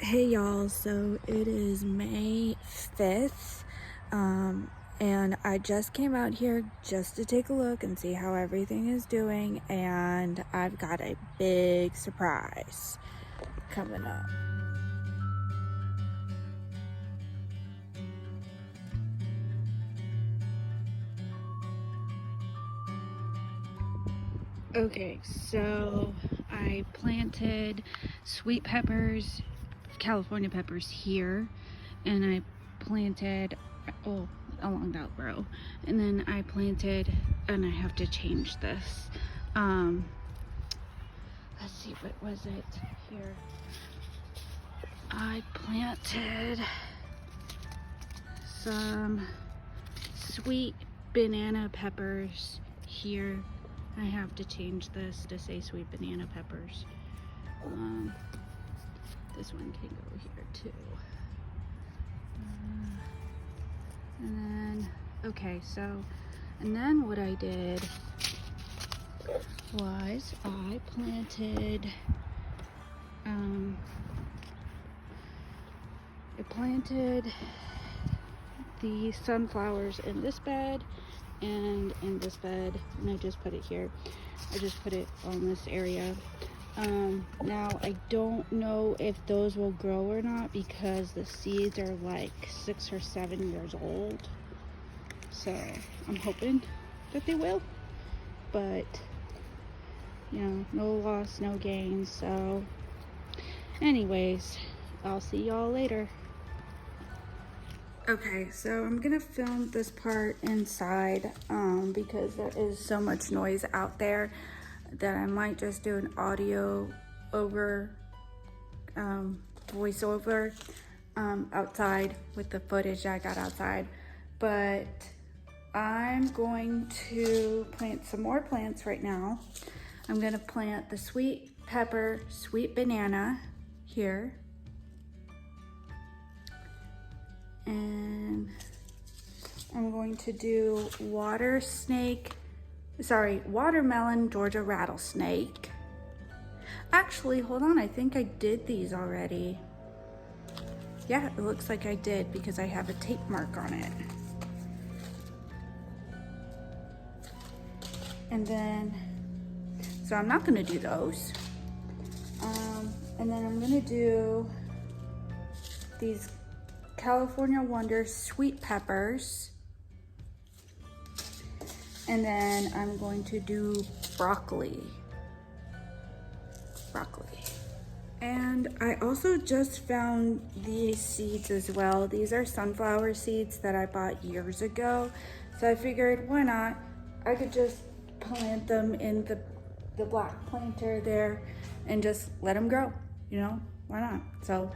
Hey y'all, so it is May 5th, and I just came out here just to take a look and see how everything is doing, and I've got a big surprise coming up. Okay, so I planted sweet peppers, California peppers here, and I planted along that row, and then I planted, and I have to change this. Let's see, what was it here? I planted some sweet banana peppers here. I have to change this to say sweet banana peppers. This one can go here too. And then, okay, so, and then what I did was I planted, the sunflowers in this bed and in this bed, and I just put it here. I just put it on this area. Now I don't know if those will grow or not because the seeds are like 6 or 7 years old. So I'm hoping that they will, but you know, no loss, no gain. So anyways, I'll see y'all later. Okay, so I'm gonna film this part inside because there is so much noise out there that I might just do an audio over voiceover outside with the footage I got outside. But I'm going to plant some more plants right now. I'm gonna plant the sweet pepper, sweet banana here. And I'm going to do watermelon Georgia rattlesnake. Actually, hold on, I think I did these already. Yeah, it looks like I did because I have a tape mark on it. And then, so I'm not gonna do those. And then I'm gonna do these California Wonder sweet peppers. And then I'm going to do broccoli. And I also just found these seeds as well. These are sunflower seeds that I bought years ago. So I figured, why not? I could just plant them in the black planter there and just let them grow, you know, why not? So,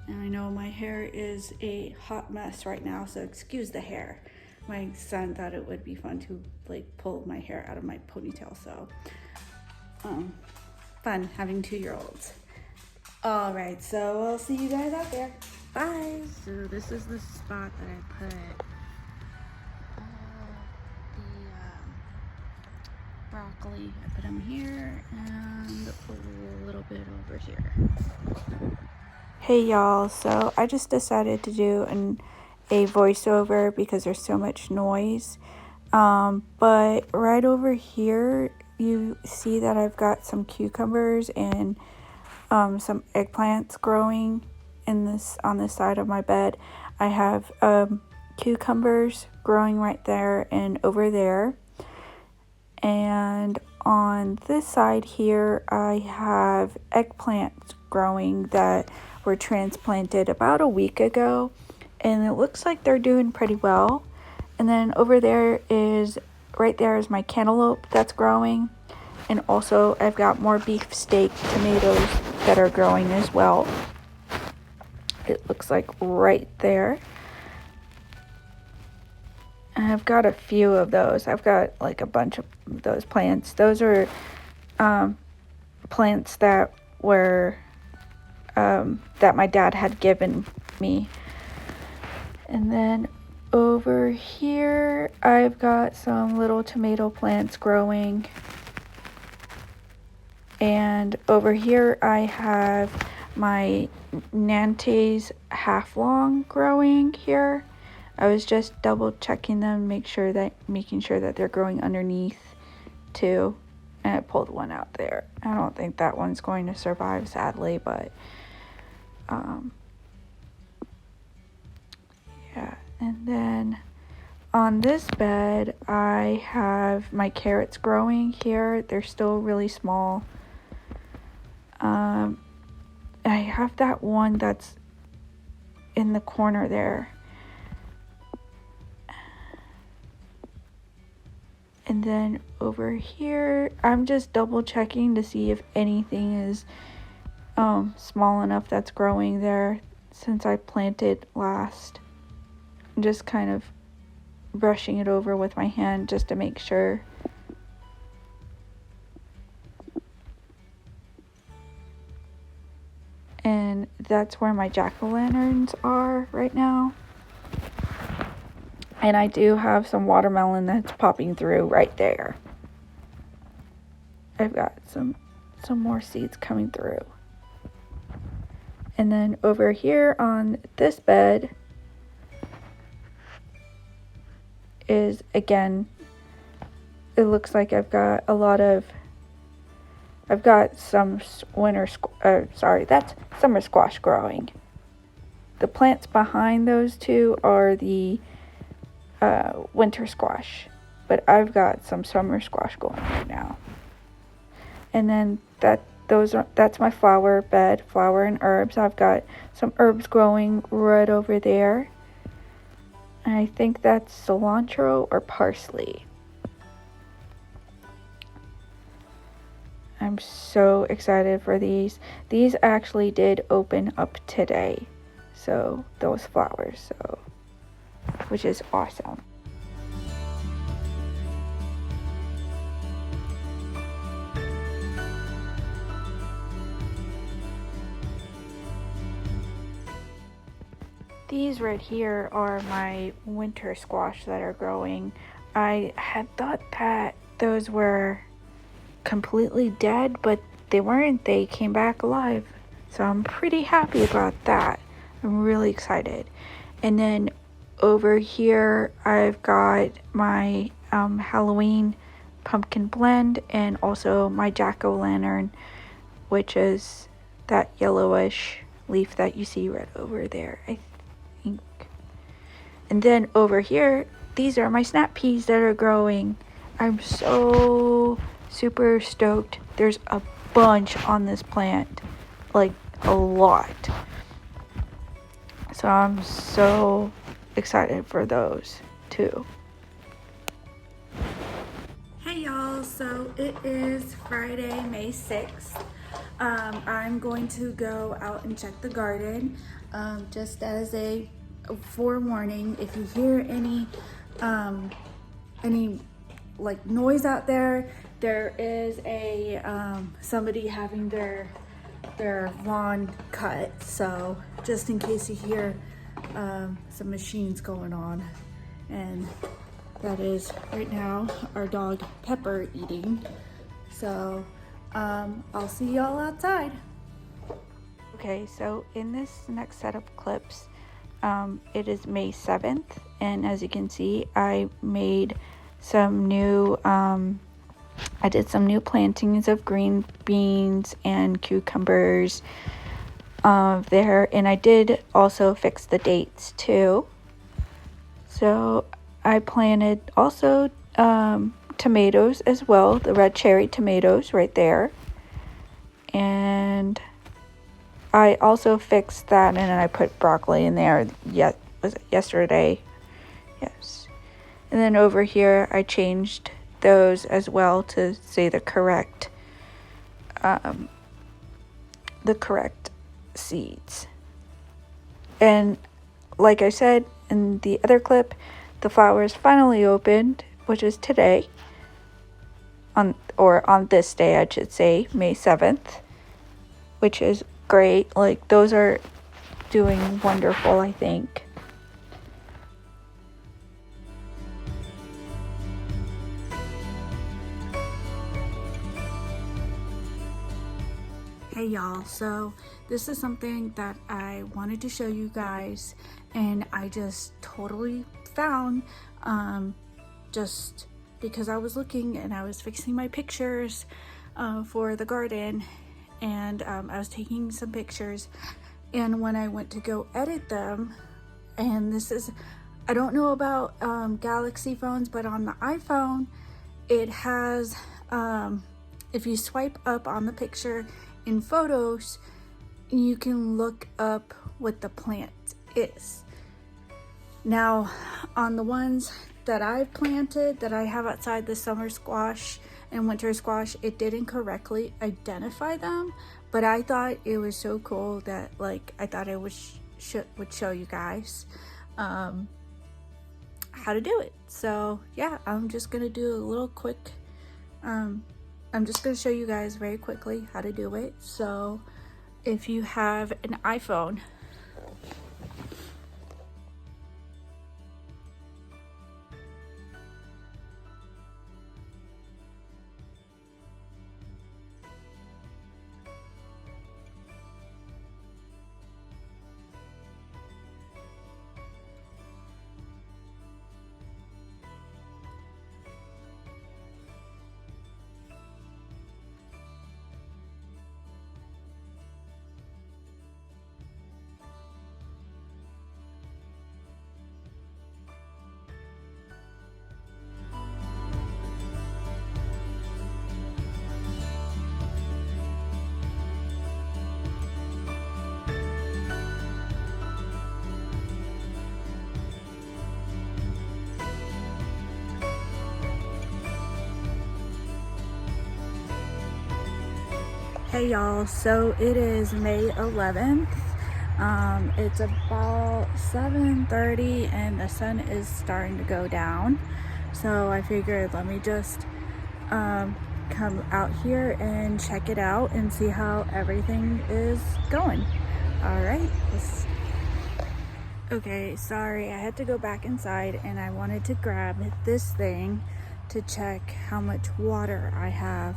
and I know my hair is a hot mess right now, so excuse the hair. My son thought it would be fun to like pull my hair out of my ponytail, so fun having 2-year-olds. All right, so I'll see you guys out there. Bye. So this is the spot that I put the broccoli. I put them here and a little bit over here. Hey y'all, so I just decided to do a voiceover because there's so much noise. But right over here, you see that I've got some cucumbers and some eggplants growing on this side of my bed. I have cucumbers growing right there and over there. And on this side here, I have eggplants growing that were transplanted about a week ago, and it looks like they're doing pretty well. And then over there is, right there is my cantaloupe that's growing, and also I've got more beefsteak tomatoes that are growing as well. It looks like right there. And I've got a few of those. I've got like a bunch of those plants. Those are plants that were that my dad had given me. And then over here, I've got some little tomato plants growing. And over here, I have my Nantes half long growing here. I was just double checking them, making sure that they're growing underneath too. And I pulled one out there. I don't think that one's going to survive, sadly, but yeah. And then on this bed, I have my carrots growing here. They're still really small. I have that one that's in the corner there. And then over here, I'm just double checking to see if anything is small enough that's growing there since I planted last. I'm just kind of brushing it over with my hand just to make sure. And that's where my jack-o'-lanterns are right now. And I do have some watermelon that's popping through right there. I've got some more seeds coming through. And then over here on this bed is, again, it looks like I've got some that's summer squash growing. The plants behind those two are the winter squash, but I've got some summer squash going right now. And then that's my flower bed, flower and herbs. I've got some herbs growing right over there. I think that's cilantro or parsley. I'm so excited for these. These actually did open up today, so those flowers, which is awesome. These right here are my winter squash that are growing. I had thought that those were completely dead, but they weren't. They came back alive. So I'm pretty happy about that. I'm really excited. And then over here, I've got my Halloween pumpkin blend and also my jack-o'-lantern, which is that yellowish leaf that you see right over there, I think. And then over here, these are my snap peas that are growing. I'm so super stoked. There's a bunch on this plant, like a lot. So I'm so excited for those too. Hey y'all, so it is Friday, May 6th. I'm going to go out and check the garden. Just as a forewarning, if you hear any like noise out there, there is a somebody having their lawn cut. So just in case you hear some machines going on, and that is right now our dog Pepper eating. So I'll see y'all outside. Okay, so in this next set of clips, it is May 7th, and as you can see, I made some new I did some new plantings of green beans and cucumbers there, and I did also fix the dates too. So I planted also tomatoes as well, the red cherry tomatoes right there, and I also fixed that, and then I put broccoli in there. Was it yesterday? Yes. And then over here I changed those as well to say the correct seeds. And like I said in the other clip, the flowers finally opened, which is today, on this day I should say, May 7th, which is great. Like, those are doing wonderful, I think. Hey Hey y'all, so this is something that I wanted to show you guys, and I just totally found just because I was looking and I was fixing my pictures for the garden, and I was taking some pictures, and when I went to go edit them, and this is, I don't know about Galaxy phones, but on the iPhone it has if you swipe up on the picture in photos, you can look up what the plant is. Now, on the ones that I've planted, that I have outside, the summer squash and winter squash, it didn't correctly identify them, but I thought it was so cool that, like, I thought I would show you guys how to do it. So yeah, I'm just gonna do a little quick I'm just going to show you guys very quickly how to do it. So if you have an iPhone, hey y'all, so it is May 11th. It's about 7:30 and the sun is starting to go down. So I figured let me just come out here and check it out and see how everything is going. All right. Okay, sorry, I had to go back inside and I wanted to grab this thing to check how much water I have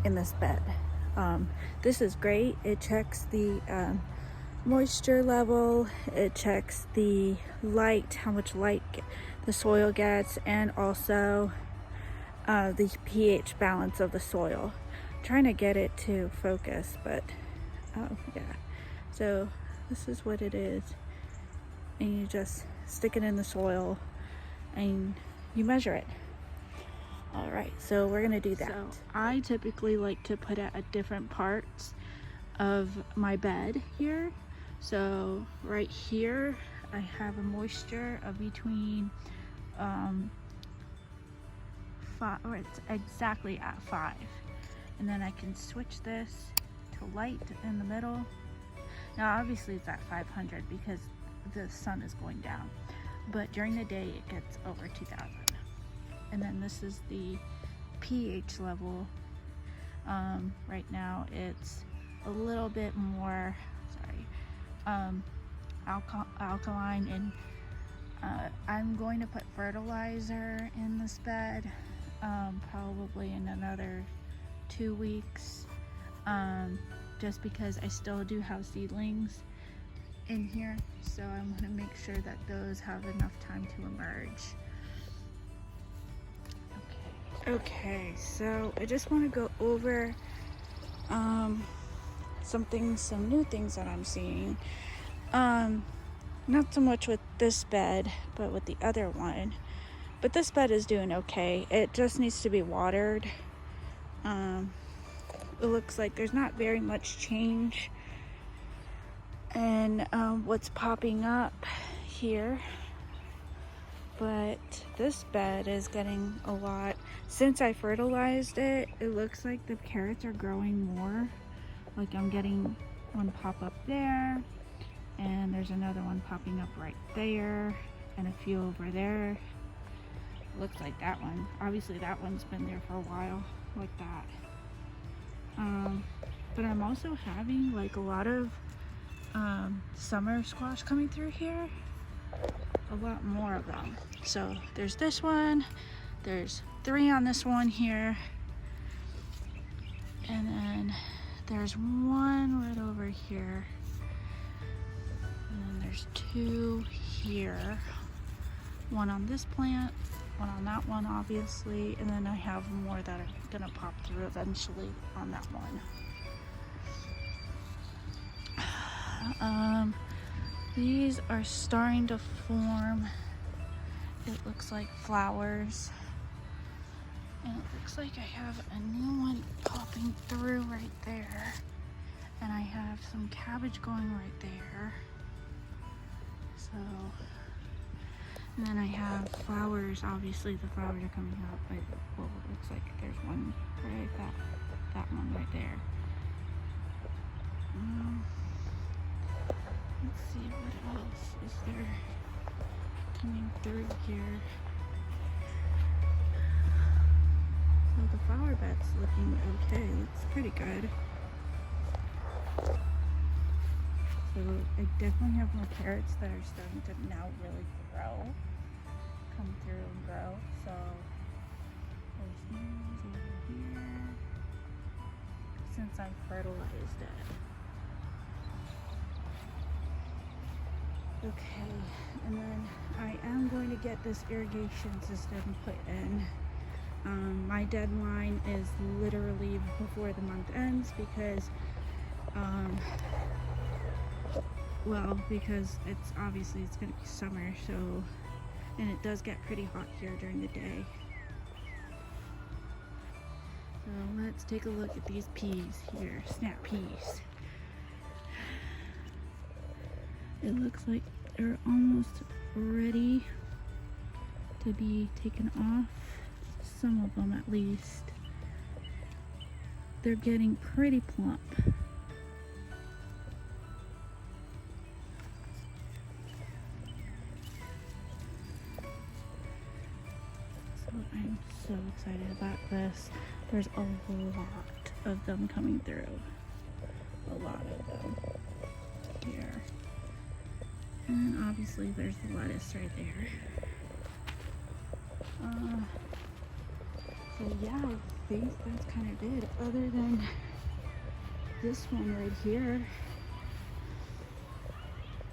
in this bed. This is great. It checks the moisture level, it checks the light, how much light the soil gets, and also the pH balance of the soil. I'm trying to get it to focus, but yeah. So this is what it is, and you just stick it in the soil and you measure it. All right, so we're gonna do that. So I typically like to put it at different parts of my bed here. So right here, I have a moisture of between 5, or it's exactly at 5. And then I can switch this to light in the middle. Now obviously it's at 500 because the sun is going down, but during the day it gets over 2000. And then this is the pH level. Right now it's a little bit more, alkaline, and I'm going to put fertilizer in this bed probably in another 2 weeks, just because I still do have seedlings in here, so I want to make sure that those have enough time to emerge. Okay, so I just want to go over some new things that I'm seeing. Not so much with this bed, but with the other one. But this bed is doing okay. It just needs to be watered. It looks like there's not very much change in what's popping up here. But this bed is getting a lot. Since I fertilized it, it looks like the carrots are growing more. Like I'm getting one pop up there, and there's another one popping up right there, and a few over there. Looks like that one. Obviously that one's been there for a while, like that. But I'm also having like a lot of summer squash coming through here. A lot more of them. So there's this one, there's 3 on this one here, and then there's one right over here. And then there's two here. One on this plant, one on that one, obviously. And then I have more that are gonna pop through eventually on that one. These are starting to form, it looks like, flowers. And it looks like I have a new one popping through right there. And I have some cabbage going right there. So, and then I have flowers. Obviously the flowers are coming up, but well, it looks like there's one right, that one right there. Let's see what else is there coming through here. So the flower bed's looking okay. It's pretty good. So I definitely have more carrots that are starting to now really grow, come through and grow. So there's these over here since I fertilized it. Okay, and then I am going to get this irrigation system put in. My deadline is literally before the month ends because, because it's obviously it's going to be summer, so, and it does get pretty hot here during the day. So let's take a look at these peas here, snap peas. It looks like they're almost ready to be taken off. Some of them at least. They're getting pretty plump. So I'm so excited about this. There's a lot of them coming through. A lot of them here. And then obviously there's the lettuce right there. So yeah, I think that's kind of it. Other than this one right here.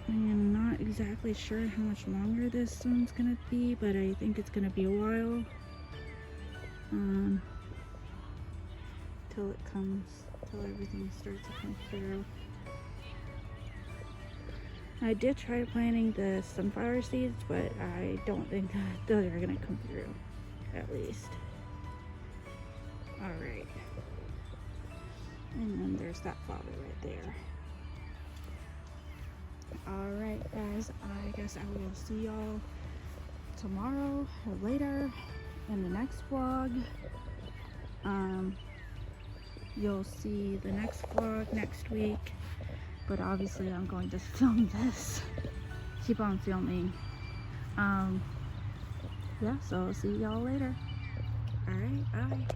I am not exactly sure how much longer this one's gonna be, but I think it's gonna be a while. Till everything starts to come through. I did try planting the sunflower seeds, but I don't think that those are gonna come through, at least. Alright. And then there's that flower right there. Alright guys, I guess I will see y'all tomorrow or later in the next vlog. You'll see the next vlog next week. But obviously I'm going to film this. Keep on filming. Yeah, so I'll see y'all later. Alright, bye.